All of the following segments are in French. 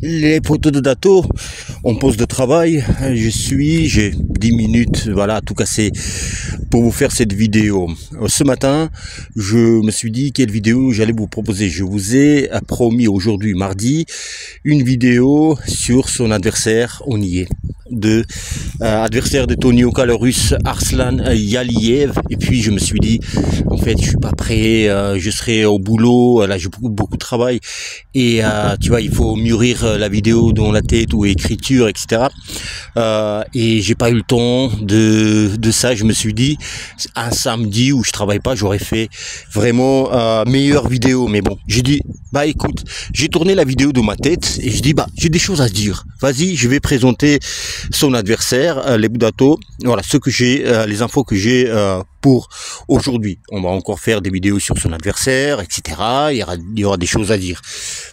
Les poteaux de Dato, on pose de travail, j'ai 10 minutes, voilà, à tout casser pour vous faire cette vidéo. Ce matin, je me suis dit quelle vidéo j'allais vous proposer. Je vous ai promis aujourd'hui, mardi, une vidéo sur son adversaire, on y est, adversaire de Tony Yoka, le russe Arslan Yaliev. Et puis je me suis dit, en fait, je suis pas prêt, je serai au boulot, là j'ai beaucoup de travail, et tu vois, il faut mûrir la vidéo dans la tête ou écriture, etc. Et j'ai pas eu le temps de ça. Je me suis dit, un samedi où je travaille pas, j'aurais fait vraiment meilleure vidéo. Mais bon, j'ai dit, bah écoute, j'ai tourné la vidéo dans ma tête et je dis, bah j'ai des choses à dire. Vas-y, je vais présenter son adversaire, les Dato. Voilà, ce que j'ai, les infos que j'ai pour aujourd'hui. On va encore faire des vidéos sur son adversaire, etc. Il y aura des choses à dire.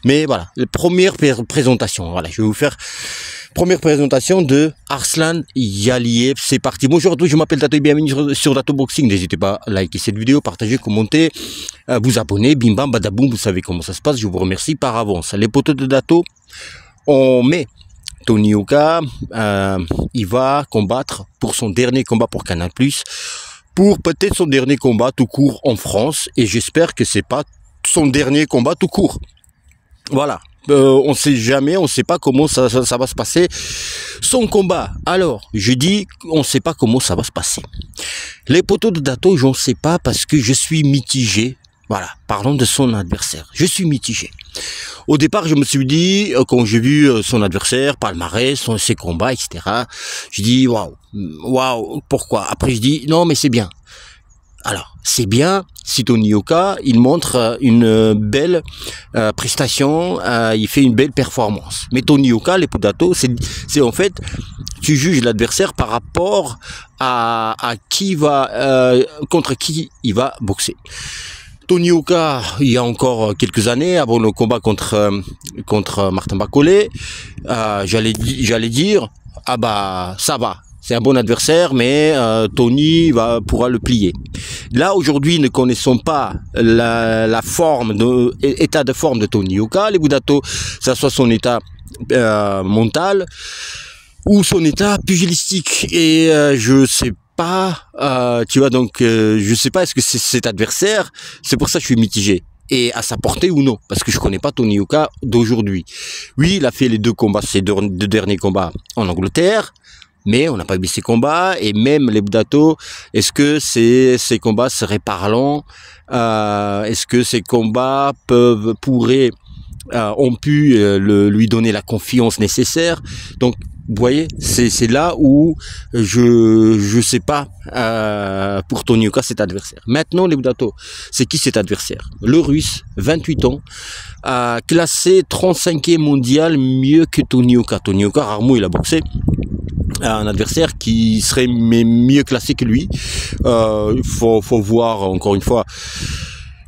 Mais voilà, la première présentation. Voilà, je vais vous faire première présentation de Arslan Yaliev. C'est parti. Bonjour à tous, je m'appelle Dato et bienvenue sur Dato Boxing. N'hésitez pas à liker cette vidéo, partager, commenter, vous abonner. Bim bam badaboum, vous savez comment ça se passe. Je vous remercie par avance. Les poteaux de Dato, on met Tony Yoka, il va combattre pour son dernier combat pour Canal+, pour peut-être son dernier combat tout court en France, et j'espère que c'est pas son dernier combat tout court. Voilà, on sait jamais, on sait pas comment ça va se passer, son combat. Alors, je dis, on sait pas comment ça va se passer. Les poteaux de Dato, je ne sais pas parce que je suis mitigé. Voilà, parlons de son adversaire. Je suis mitigé. Au départ, je me suis dit, quand j'ai vu son adversaire, palmarès, ses combats, etc., je dis, waouh, pourquoi? Après, je dis, non, mais c'est bien. Alors, c'est bien si Tony Yoka, il montre une belle prestation, il fait une belle performance. Mais Tony Yoka, les Dato, c'est en fait, tu juges l'adversaire par rapport à qui va, contre qui il va boxer. Tony Yoka, il y a encore quelques années, avant le combat contre Martin Bacolé, j'allais dire, ah bah ça va, c'est un bon adversaire, mais Tony pourra le plier. Là aujourd'hui, ne connaissons pas la forme, l'état de forme de Tony Yoka, les Dato, ça soit son état mental ou son état pugilistique, et je sais pas, tu vois, donc je sais pas, est-ce que c'est cet adversaire, c'est pour ça que je suis mitigé, et à sa portée ou non, parce que je connais pas Tony Yoka d'aujourd'hui. Oui, il a fait les deux combats, ces deux derniers combats en Angleterre, mais on n'a pas vu ces combats, et même les Dato, est-ce que ces combats seraient parlants, est-ce que ces combats ont pu lui donner la confiance nécessaire. Donc vous voyez, c'est là où je sais pas pour Tony Yoka cet adversaire. Maintenant, les Dato, c'est qui cet adversaire? Le russe, 28 ans, classé 35e mondial, mieux que Tony Yoka. Tony Yoka, rarement il a boxé un adversaire qui serait mieux classé que lui. Il faut voir encore une fois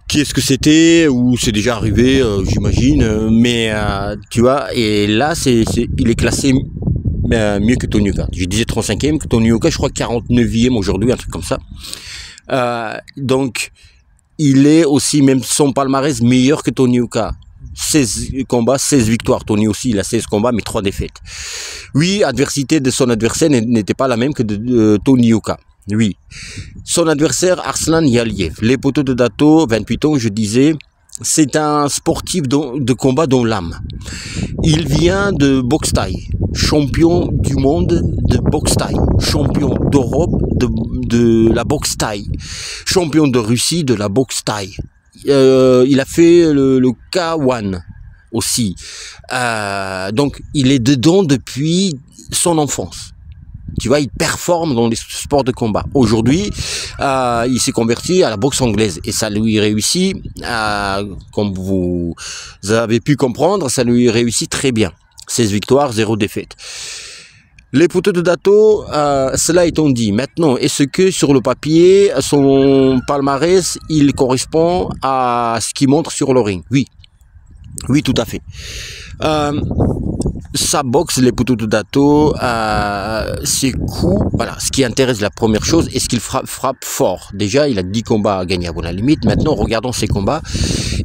qui est-ce que c'était, ou c'est déjà arrivé, j'imagine, mais tu vois, et là il est classé mieux que Tony Yoka. Je disais 35e, que Tony Yoka, je crois 49e aujourd'hui, un truc comme ça. Donc, il est aussi, même son palmarès, meilleur que Tony Yoka. 16 combats, 16 victoires. Tony aussi, il a 16 combats, mais 3 défaites. Oui, adversité de son adversaire n'était pas la même que de Tony Yoka. Oui. Son adversaire, Arslan Yaliev. Les poteaux de Dato, 28 ans, je disais, c'est un sportif de combat dans l'âme. Il vient de boxe thaï, champion du monde de boxe thaï, champion d'Europe de la boxe thaï, champion de Russie de la boxe thaï. Il a fait le K1 aussi. Donc, il est dedans depuis son enfance. Tu vois, il performe dans les sports de combat. Aujourd'hui, il s'est converti à la boxe anglaise et ça lui réussit, comme vous avez pu comprendre, ça lui réussit très bien. 16 victoires, 0 défaite. Les poteaux de Dato, cela étant dit, maintenant, est-ce que sur le papier, son palmarès, il correspond à ce qu'il montre sur le ring? Oui. Oui, tout à fait. sa boxe, les poteaux de Dato, ses coups, voilà, ce qui intéresse la première chose, est-ce qu'il frappe fort. Déjà, il a 10 combats à gagner à la limite. Maintenant, regardons ses combats.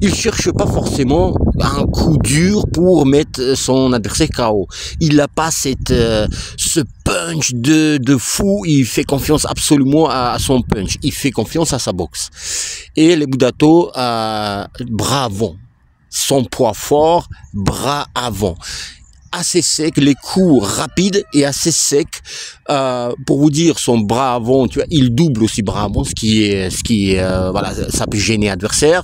Il cherche pas forcément un coup dur pour mettre son adversaire KO. Il n'a pas ce punch de fou. Il fait confiance absolument à son punch. Il fait confiance à sa boxe. Et les Budato, bras avant. Son poids fort, bras avant. Assez sec, les coups rapides et assez sec. Pour vous dire, son bras avant, tu vois, il double aussi bras avant, ce qui voilà, ça peut gêner l'adversaire.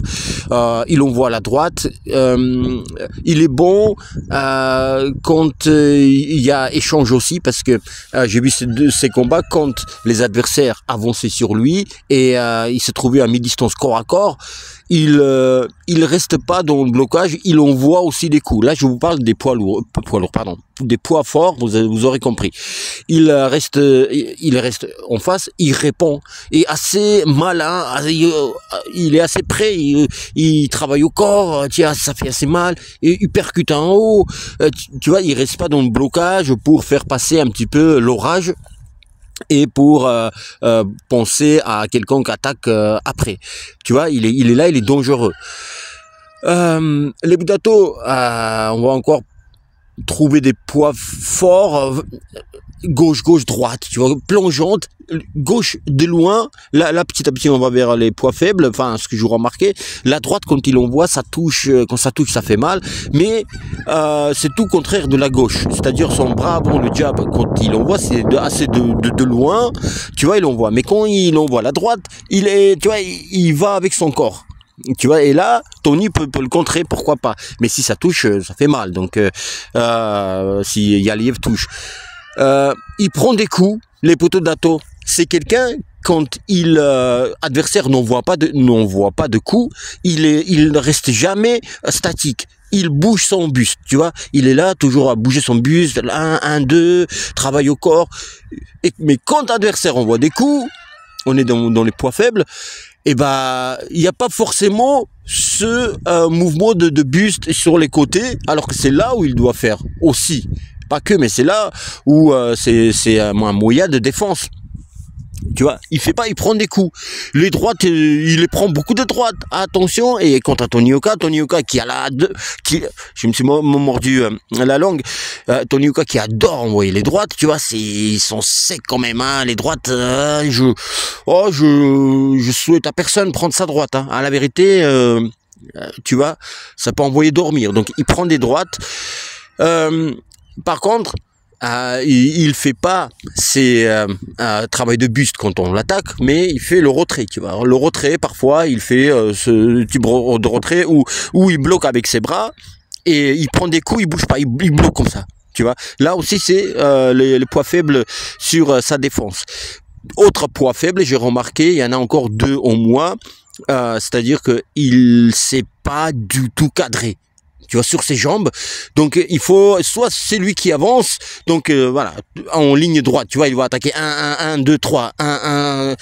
Il envoie à la droite. Il est bon quand il y a échange aussi, parce que j'ai vu ces combats quand les adversaires avançaient sur lui et il se trouvait à mi-distance corps à corps. Il reste pas dans le blocage, il envoie aussi des coups. Là, je vous parle des poids lourds, pardon, des poids forts, vous aurez compris. Il reste en face, il répond, et assez malin, il est assez prêt, il travaille au corps, tiens, ça fait assez mal, et il percute en haut, tu vois, il reste pas dans le blocage pour faire passer un petit peu l'orage. Et pour penser à quelqu'un qui attaque après. Tu vois, il est là, il est dangereux. Les Budato, on va encore trouver des poids forts, gauche, droite, tu vois, plongeante, gauche de loin, là petit à petit on va vers les poids faibles, enfin ce que je remarqué, la droite quand il envoie, ça touche, quand ça touche ça fait mal, mais c'est tout contraire de la gauche, c'est-à-dire son bras avant le jab, quand il envoie c'est assez de loin, tu vois, il envoie, mais quand il envoie la droite, tu vois, il va avec son corps. Tu vois, et là, Tony peut le contrer, pourquoi pas. Mais si ça touche, ça fait mal. Donc, si Yaliev touche. Il prend des coups, les poteaux de Dato. C'est quelqu'un, quand adversaire n'envoie pas de coups, il ne reste jamais statique. Il bouge son buste, tu vois. Il est là, toujours à bouger son buste. 1, 2, travail au corps. Mais quand l'adversaire envoie des coups, on est dans les poids faibles, et ben il n'y a pas forcément ce mouvement de buste sur les côtés, alors que c'est là où il doit faire aussi, pas que, mais c'est là où c'est un moyen de défense. Tu vois, il prend des coups. Les droites, il les prend beaucoup de droites. Attention, et quant à Tony Yoka qui a je me suis mordu la langue. Tony Yoka qui adore envoyer les droites, tu vois, ils sont secs quand même, hein. Les droites, je souhaite à personne prendre sa droite, hein. À la vérité, tu vois, ça peut envoyer dormir. Donc, il prend des droites. Par contre, il fait pas ses travail de buste quand on l'attaque, mais il fait le retrait, tu vois. Le retrait, parfois, il fait ce type de retrait où il bloque avec ses bras et il prend des coups, il bouge pas, il bloque comme ça, tu vois. Là aussi, c'est les poids faibles sur sa défense. Autre poids faible, j'ai remarqué, il y en a encore 2 au moins, c'est-à-dire que il sait pas du tout cadrer. Tu vois, sur ses jambes, donc il faut, soit c'est lui qui avance, donc voilà, en ligne droite, tu vois, il va attaquer 1, 2, 3, 1,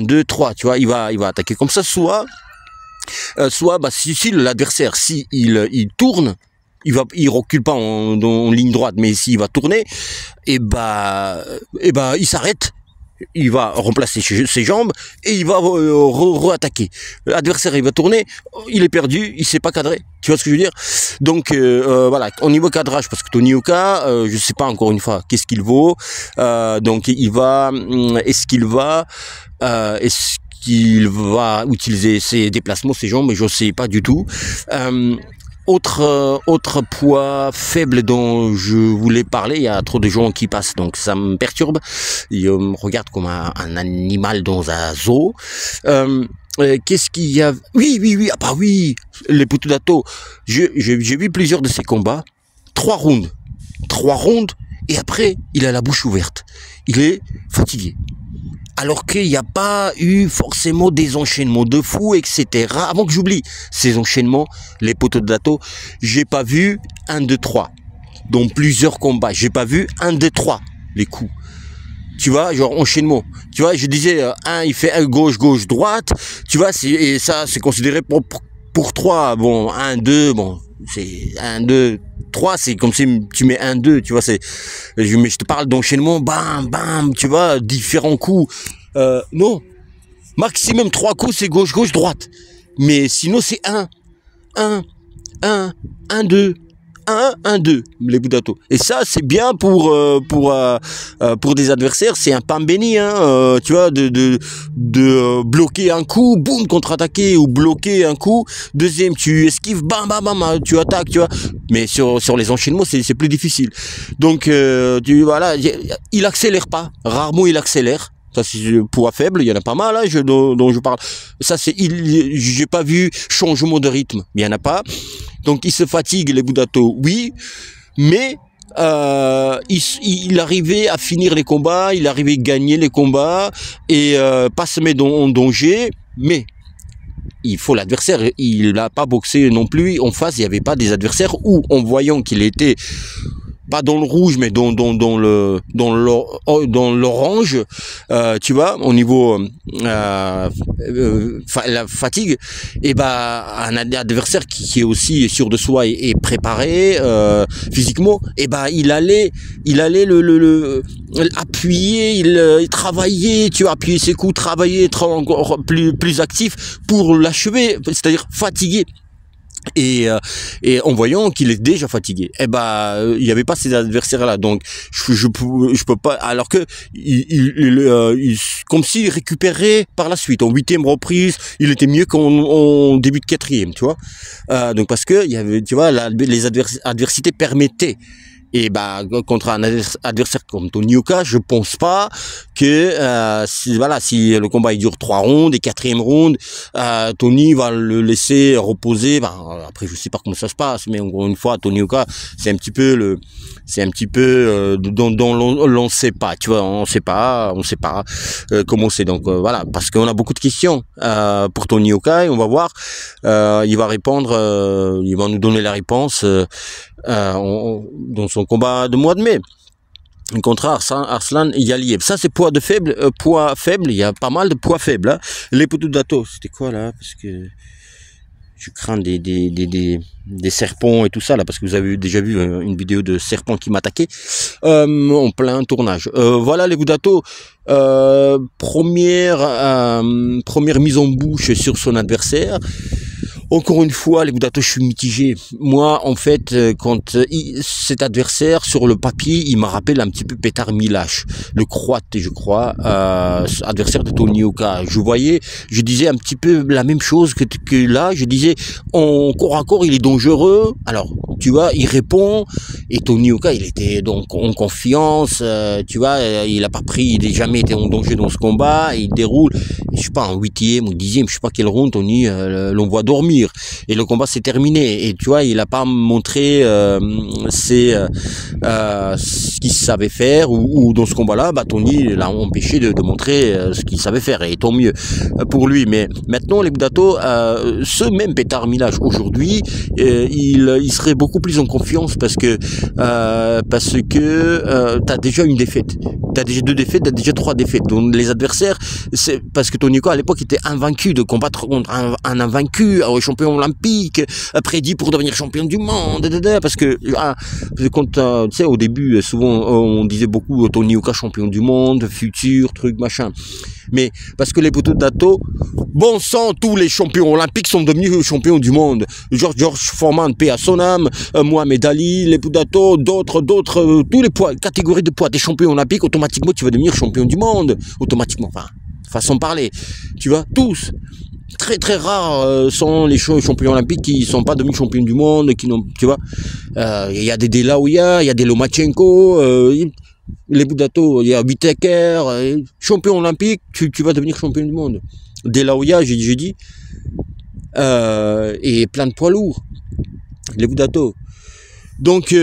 2, 3, tu vois, il va attaquer comme ça, soit bah, si l'adversaire, il tourne, il recule pas en ligne droite, mais s'il va tourner, et bah il s'arrête. Il va remplacer ses jambes et il va re-attaquer. L'adversaire, il va tourner, il est perdu, il sait pas cadrer. Tu vois ce que je veux dire? Donc voilà, au niveau cadrage, parce que Tony Yoka, je sais pas encore une fois qu'est-ce qu'il vaut. Donc est-ce qu'il va utiliser ses déplacements, ses jambes? Je sais pas du tout. Autre poids faible dont je voulais parler, il y a trop de gens qui passent, donc ça me perturbe. Il me regarde comme un animal dans un zoo. Qu'est-ce qu'il y a? Oui, ah bah oui, les poteaux Dato. J'ai vu plusieurs de ces combats. 3 rounds, et après, il a la bouche ouverte. Il est fatigué. Alors qu'il n'y a pas eu forcément des enchaînements de fou, etc. Avant que j'oublie ces enchaînements, les poteaux de Dato, j'ai pas vu 1, 2, 3. Dans plusieurs combats, j'ai pas vu 1, 2, 3, les coups. Tu vois, genre enchaînement. Tu vois, je disais, il fait un gauche, droite. Tu vois, et ça, c'est considéré pour 3. Bon, 1, 2, bon, c'est 1, 2, 3, c'est comme si tu mets 1, 2, tu vois, mais je te parle d'enchaînement, bam, bam, tu vois, différents coups. Non, maximum 3 coups, c'est gauche, gauche, droite. Mais sinon, c'est 1, 1, 2, 1, 2, les Budato. Et ça, c'est bien pour des adversaires, c'est un pain béni, hein, tu vois, de bloquer un coup, boum, contre-attaquer, ou bloquer un coup, deuxième, tu esquives, bam, bam, bam, tu attaques, tu vois. Mais sur les enchaînements, c'est plus difficile. Donc, voilà, il accélère pas, rarement il accélère. Ça, c'est poids faible, il y en a pas mal, hein, dont je parle. Ça, j'ai pas vu changement de rythme, il y en a pas. Donc, il se fatigue, les Budato, oui, mais il arrivait à finir les combats, il arrivait à gagner les combats et pas se mettre en danger, mais il faut l'adversaire, il n'a pas boxé non plus. En face, il n'y avait pas des adversaires où, en voyant qu'il était pas dans le rouge, mais dans l'orange, tu vois, au niveau la fatigue, et un adversaire qui est aussi sûr de soi et préparé physiquement, et il allait le appuyer, il travaillait, tu vois, appuyer ses coups, travailler, être encore plus actif pour l'achever, c'est-à-dire fatigué. Et en voyant qu'il est déjà fatigué, il y avait pas ces adversaires là, donc je peux pas, alors que comme s'il récupérait par la suite en 8e reprise, il était mieux qu'en début de 4e, tu vois, donc parce que il y avait, tu vois, les adversités permettaient. Et contre un adversaire comme Tony Yoka, je pense pas que si le combat il dure 3 rounds et 4e round, Tony va le laisser reposer. Après je sais pas comment ça se passe, mais encore une fois, Tony Yoka, c'est un petit peu dont l'on sait pas, tu vois, on sait pas comment c'est. Donc voilà, parce qu'on a beaucoup de questions pour Tony Yoka et on va voir, il va répondre, il va nous donner la réponse dans son combat de mois de mai contre Arslan Yaliev. Ça c'est poids faible, il y a pas mal de poids faibles, hein. Les Budato, c'était quoi là, parce que je crains des serpents et tout ça là, parce que vous avez déjà vu une vidéo de serpents qui m'attaquaient en plein tournage. Voilà les Budato, première mise en bouche sur son adversaire. Encore une fois, les Budato, je suis mitigé. Moi, en fait, quand cet adversaire, sur le papier, il me rappelle un petit peu Petar Milash, le croate, je crois, adversaire de Tony Yoka. Je disais un petit peu la même chose que là. Je disais, en corps à corps, il est dangereux. Alors, tu vois, il répond. Et Tony Yoka, il était donc en confiance. Tu vois, il a pas pris, il n'a jamais été en danger dans ce combat. Il déroule, je sais pas, en 8e ou 10e, je sais pas quel round, Tony l'envoie dormir. Et le combat s'est terminé. Et tu vois, il a pas montré ce qu'il savait faire. Ou dans ce combat-là, Tony l'a empêché de montrer ce qu'il savait faire. Et tant mieux pour lui. Mais maintenant, les Budato, ce même Petar Milash aujourd'hui, il serait beaucoup plus en confiance parce que t'as déjà une défaite. T'as déjà 2 défaites, t'as déjà 3 défaites. Donc les adversaires, c'est parce que Tony Yoka à l'époque était invaincu, de combattre contre un invaincu, champion olympique, prédit pour devenir champion du monde, parce que quand tu sais, au début, souvent on disait beaucoup Tony Yoka champion du monde, futur, truc, machin. Mais parce que les Budato, bon sang, tous les champions olympiques sont devenus champions du monde. George Foreman, paix à son âme, Mohamed Ali, les Budato, d'autres, tous les poids, catégories de poids des champions olympiques, automatiquement tu vas devenir champion du monde, automatiquement, enfin, façon de parler, tu vois, tous. Très très rares sont les champions olympiques qui sont pas devenus champions du monde, qui n'ont, tu vois, il y a des Delaoya, il y a des Lomachenko, les Budato, il y a Whittaker, champion olympique, tu vas devenir champion du monde. Delaoya, j'ai dit, et plein de poids lourds, les Budato. Donc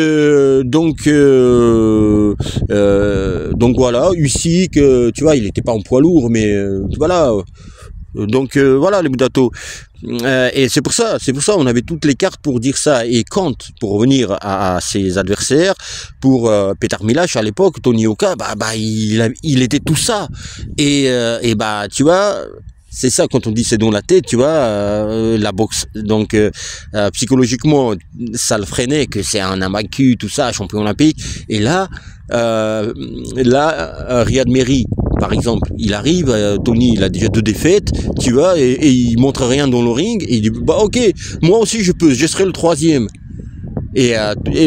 voilà, Usyk, tu vois, il était pas en poids lourd, mais voilà. Donc voilà les Budato, et c'est pour ça on avait toutes les cartes pour dire ça. Et pour revenir à ses adversaires, pour Petar Milash à l'époque, Tony Yoka, il était tout ça, et tu vois, C'est ça quand on dit c'est dans la tête, tu vois, la boxe. Donc psychologiquement, ça le freinait, que c'est un invaincu, tout ça, champion olympique. Et là, Riyad Merhi, par exemple, il arrive, Tony, il a déjà 2 défaites, tu vois, et il montre rien dans le ring, et il dit, bah ok, moi aussi je peux, je serai le 3e. Et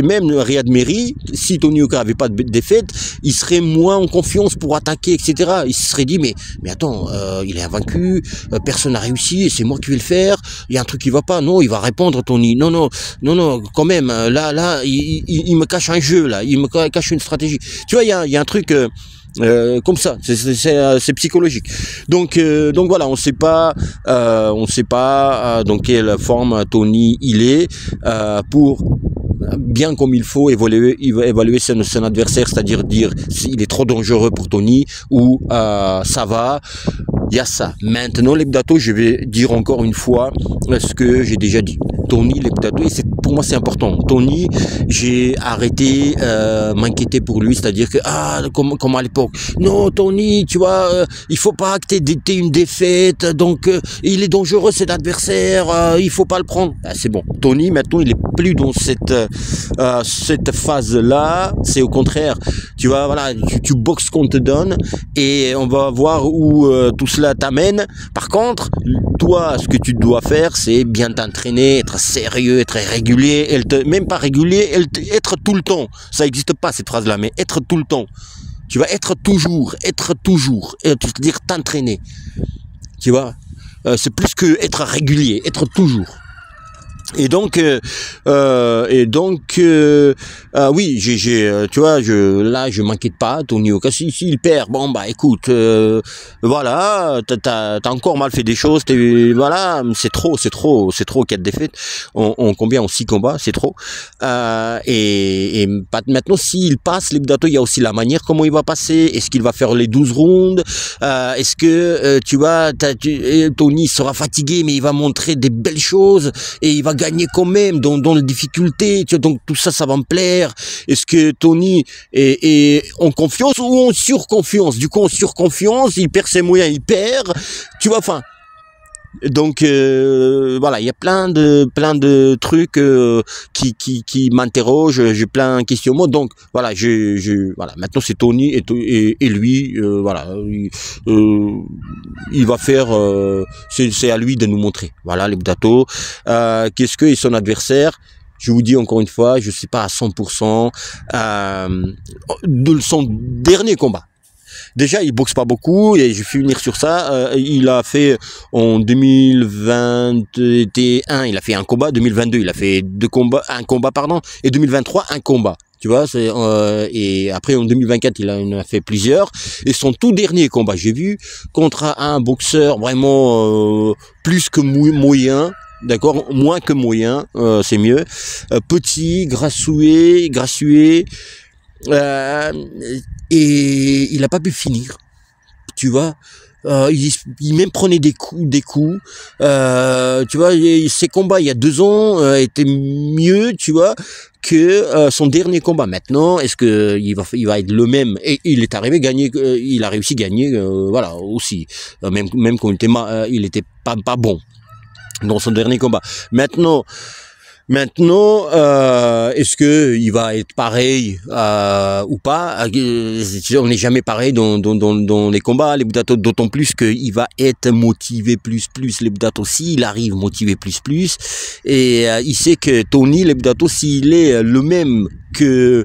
même Riyad Merhi, si Tony Yoka avait pas de défaite, il serait moins en confiance pour attaquer, etc. Il se serait dit, mais attends, il est invaincu, personne n'a réussi, et c'est moi qui vais le faire, il y a un truc qui va pas. Non, il va répondre, Tony. Non, quand même, là, il me cache un jeu, là, il me cache une stratégie. Tu vois, il y a un truc... comme ça, c'est psychologique. Donc voilà, on sait pas dans quelle forme Tony il est pour bien comme il faut évaluer son adversaire, c'est-à-dire dire s'il est trop dangereux pour Tony ou ça va. Il y a ça. Maintenant, l'Hebdato, je vais dire encore une fois ce que j'ai déjà dit. Tony, l'Hebdato, et pour moi c'est important. Tony, j'ai arrêté m'inquiéter pour lui, c'est-à-dire que comme à l'époque. Non, Tony, tu vois, il faut pas que t'aies une défaite, donc il est dangereux cet adversaire, il faut pas le prendre. C'est bon. Tony, maintenant, il est plus dans cette phase-là. C'est au contraire. Tu vois, voilà, tu boxes ce qu'on te donne et on va voir où tout cela t'amène. Par contre, toi, ce que tu dois faire, c'est bien t'entraîner, être sérieux, être régulier, même pas régulier, être tout le temps. Ça n'existe pas cette phrase-là, mais être tout le temps. Tu vas être toujours, c'est-à-dire t'entraîner. Tu vois, c'est plus que être régulier, être toujours. Et donc oui, tu vois, je m'inquiète pas, Tony Yoka. S'il perd, bon bah écoute, voilà, t'as encore mal fait des choses, voilà, c'est trop 4 défaites, en combien, en 6 combats, c'est trop. Et maintenant, s'il passe l'Hebdato, il y a aussi la manière comment il va passer. Est-ce qu'il va faire les 12 rounds? Est-ce que tu vois, Tony sera fatigué, mais il va montrer des belles choses et il va gagner quand même dans les difficultés, tu vois, donc tout ça, ça va me plaire. Est-ce que Tony est en confiance ou en surconfiance? Du coup, en surconfiance, il perd ses moyens, il perd, tu vois, enfin. Donc voilà, il y a plein de trucs qui m'interrogent, j'ai plein de questionnements. Donc voilà, voilà, maintenant c'est Tony et lui, voilà, il va faire, c'est à lui de nous montrer. Voilà, l'Hebdato, qu'est-ce que est son adversaire? Je vous dis encore une fois, je sais pas à 100% de son dernier combat. Déjà, il boxe pas beaucoup et je vais finir sur ça. Il a fait en 2021, il a fait un combat. 2022, il a fait un combat, et 2023, un combat. Tu vois, et après en 2024, il en a fait plusieurs. Et son tout dernier combat, j'ai vu contre un boxeur vraiment plus que moyen. D'accord, moins que moyen, c'est mieux. Petit, grassoué. Et il n'a pas pu finir, tu vois. Il même prenait des coups. Tu vois, ses combats il y a 2 ans étaient mieux, tu vois, que son dernier combat. Maintenant, est-ce que il va être le même? Et il est arrivé à gagner, il a réussi à gagner, voilà, aussi. Même quand il était pas bon dans son dernier combat. Maintenant, est-ce que il va être pareil ou pas? On n'est jamais pareil dans les combats. L'Hebdato, d'autant plus qu'il va être motivé plus. L'Hebdato, s'il arrive motivé plus. Et il sait que Tony, l'Hebdato, s'il est le même que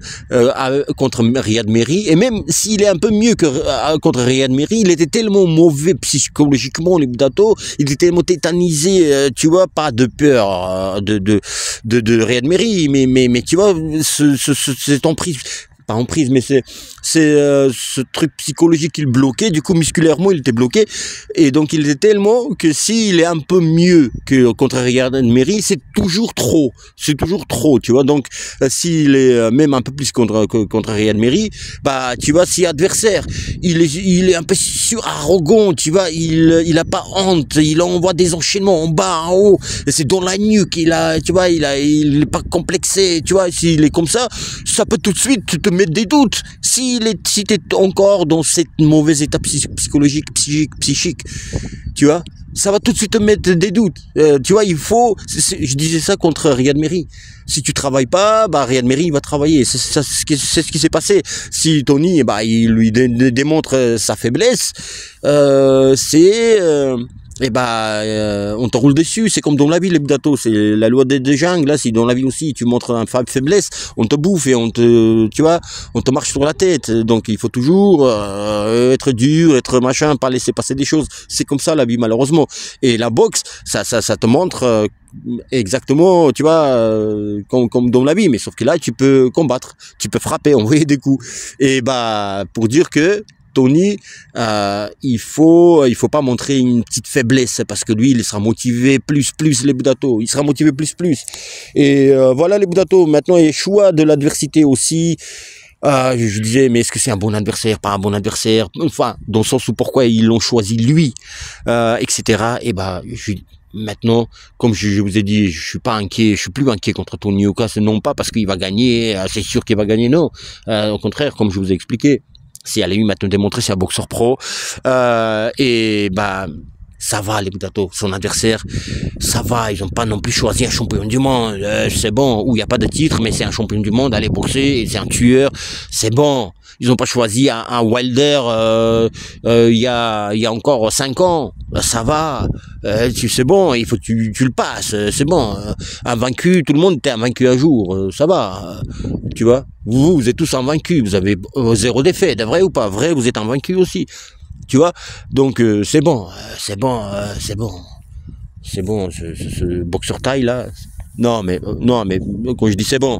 contre Riyad Merhi, et même s'il est un peu mieux que contre Riyad Merhi, il était tellement mauvais psychologiquement, l'Hebdato, il était tellement tétanisé, tu vois, pas de peur de Riyad Merhi, mais tu vois, cette emprise, pas emprise, mais c'est ce truc psychologique qu'il bloquait, du coup musculairement il était bloqué, et donc il était tellement que s'il est un peu mieux que contre Riyad Merhi, c'est toujours trop, tu vois. Donc s'il est même un peu plus contre Riyad Merhi, bah tu vois, si adversaire il est un peu arrogant, tu vois, il a pas honte, il envoie des enchaînements en bas, en haut, et c'est dans la nuque, tu vois, il est pas complexé, tu vois. S'il est comme ça peut tout de suite te mettre mettre des doutes. Si t'es encore dans cette mauvaise étape psychologique, psychique, tu vois, ça va tout de suite te mettre des doutes. Tu vois, il faut, je disais ça contre Riyad Mehri. Si tu travailles pas, bah Riyad Mehri il va travailler. C'est ce qui s'est passé. Si Tony, bah il lui démontre sa faiblesse, on te roule dessus. C'est comme dans la vie, les Boudato, c'est la loi des jungles. Là, si dans la vie aussi tu montres une faiblesse, on te bouffe et on te marche sur la tête. Donc il faut toujours être dur, être machin, pas laisser passer des choses. C'est comme ça la vie, malheureusement. Et la boxe, ça te montre exactement, tu vois, comme dans la vie. Mais sauf que là, tu peux combattre, tu peux frapper, envoyer des coups. Et bah, pour dire que Tony, il faut pas montrer une petite faiblesse parce que lui, il sera motivé plus les Boudato. Il sera motivé plus. Et voilà les Boudato. Maintenant, il y a choix de l'adversité aussi. Je disais, mais est-ce que c'est un bon adversaire, pas un bon adversaire? Enfin, dans le sens où pourquoi ils l'ont choisi lui, etc. Et bah, maintenant, comme je vous ai dit, je suis pas inquiet, je suis plus inquiet contre Tony Yoka, non pas parce qu'il va gagner, c'est sûr qu'il va gagner, non. Au contraire, comme je vous ai expliqué. Si elle a eu maintenant démontré, c'est un boxeur pro. Et bah, ça va les Boudato. Son adversaire, ça va. Ils ont pas non plus choisi un champion du monde. C'est bon. Où il n'y a pas de titre, mais c'est un champion du monde. Aller boxer, c'est un tueur. C'est bon. Ils ont pas choisi un Wilder il y a encore 5 ans. Ça va. C'est bon. Il faut que tu le passes. C'est bon. Un vaincu, tout le monde était un vaincu un jour. Ça va. Tu vois. Vous êtes tous invaincus. Vous avez 0 défaite. Vrai ou pas? Vrai, vous êtes invaincus aussi. Tu vois. Donc c'est bon. C'est bon. Ce boxeur taille là. Non mais quand je dis c'est bon.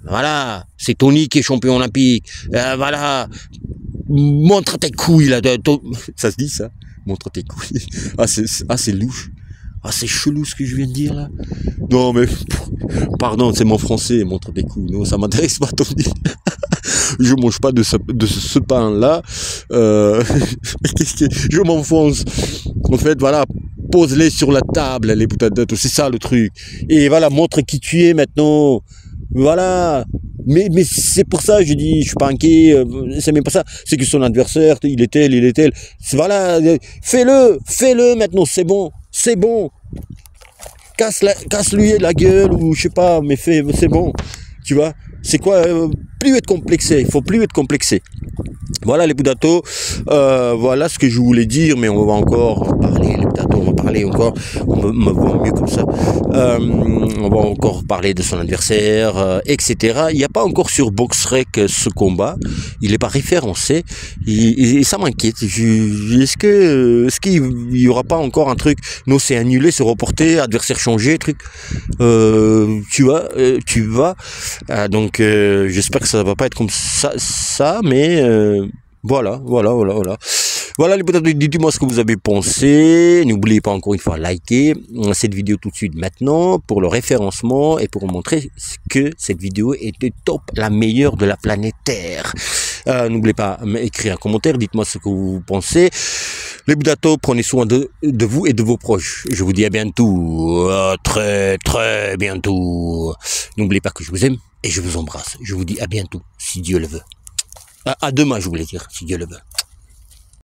Voilà, c'est Tony qui est champion olympique. Voilà, montre tes couilles là. Ça se dit ça? Montre tes couilles. C'est louche. C'est chelou ce que je viens de dire là. Non mais pardon, c'est mon français. Montre tes couilles. Non, ça m'intéresse pas Tony. Je mange pas de ce pain là. Je m'enfonce. En fait, voilà. Pose-les sur la table, les boutades. C'est ça le truc. Et voilà, montre qui tu es maintenant. Voilà, mais c'est pour ça je dis je suis pas inquiet, c'est même pas ça, c'est que son adversaire il est tel, voilà, fais-le maintenant, c'est bon, casse-lui la gueule ou je sais pas, mais c'est bon, tu vois, c'est quoi, plus être complexé, il faut plus être complexé. Voilà les Boudato, voilà ce que je voulais dire, mais on va encore parler, les Boudato, on va parler encore, on me voit mieux comme ça, on va encore parler de son adversaire, etc. Il n'y a pas encore sur BoxRec ce combat, il n'est pas référencé, et ça m'inquiète. Est-ce qu'il y aura pas encore un truc, non c'est annulé, c'est reporté, adversaire changé, truc, tu vois, donc j'espère que ça va pas être comme ça, mais voilà. Voilà les potes, dites-moi ce que vous avez pensé. N'oubliez pas encore une fois liker cette vidéo tout de suite maintenant pour le référencement et pour montrer que cette vidéo était top, la meilleure de la planète Terre. N'oubliez pas d'écrire un commentaire, dites-moi ce que vous pensez. Les Boudato, prenez soin de vous et de vos proches. Je vous dis à bientôt, très bientôt. N'oubliez pas que je vous aime et je vous embrasse. Je vous dis à bientôt, si Dieu le veut. À demain, je voulais dire, si Dieu le veut.